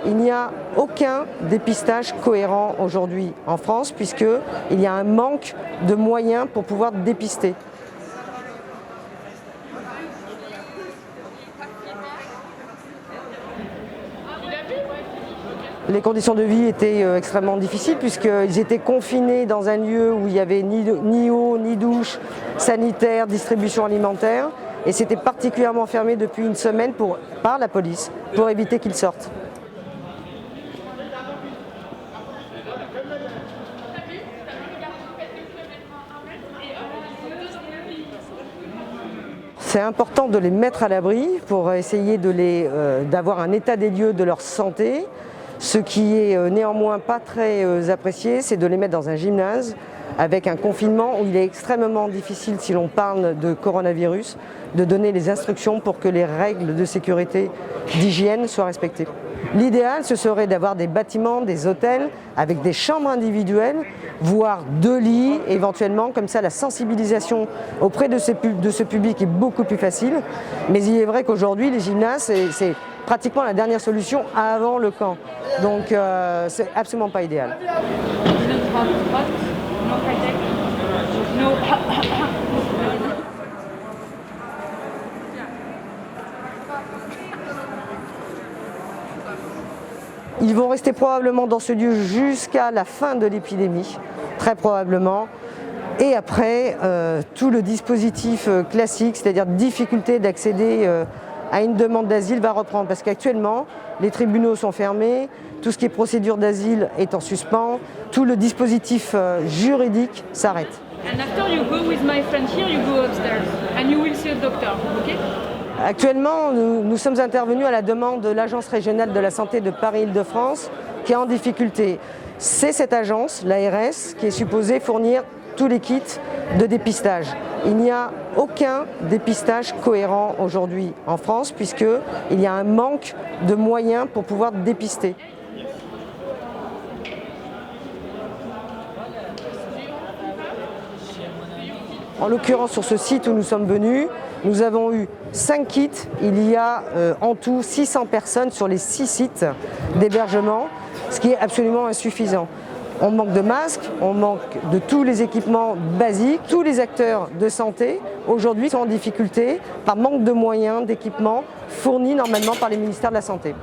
Il n'y a aucun dépistage cohérent aujourd'hui en France puisqu'il y a un manque de moyens pour pouvoir dépister. Les conditions de vie étaient extrêmement difficiles puisqu'ils étaient confinés dans un lieu où il n'y avait ni eau, ni douche, sanitaire, distribution alimentaire. Et c'était particulièrement fermé depuis une semaine par la police pour éviter qu'ils sortent. C'est important de les mettre à l'abri pour essayer d'avoir un état des lieux de leur santé. Ce qui est néanmoins pas très apprécié, c'est de les mettre dans un gymnase avec un confinement où il est extrêmement difficile, si l'on parle de coronavirus, de donner les instructions pour que les règles de sécurité, d'hygiène soient respectées. L'idéal, ce serait d'avoir des bâtiments, des hôtels avec des chambres individuelles, voire 2 lits éventuellement, comme ça la sensibilisation auprès de ce public est beaucoup plus facile. Mais il est vrai qu'aujourd'hui, les gymnases, c'est pratiquement la dernière solution avant le camp. Donc c'est absolument pas idéal. Ils vont rester probablement dans ce lieu jusqu'à la fin de l'épidémie, très probablement. Et après, tout le dispositif classique, c'est-à-dire difficulté d'accéder à une demande d'asile va reprendre parce qu'actuellement, les tribunaux sont fermés, tout ce qui est procédure d'asile est en suspens, tout le dispositif juridique s'arrête. Actuellement, nous sommes intervenus à la demande de l'Agence régionale de la santé de Paris-Île-de-France qui est en difficulté. C'est cette agence, l'ARS, qui est supposée fournir tous les kits de dépistage. Il n'y a aucun dépistage cohérent aujourd'hui en France puisqu'il y a un manque de moyens pour pouvoir dépister. En l'occurrence, sur ce site où nous sommes venus, nous avons eu 5 kits. Il y a en tout 600 personnes sur les 6 sites d'hébergement, ce qui est absolument insuffisant. On manque de masques, on manque de tous les équipements basiques. Tous les acteurs de santé aujourd'hui sont en difficulté par manque de moyens, d'équipements fournis normalement par les ministères de la Santé.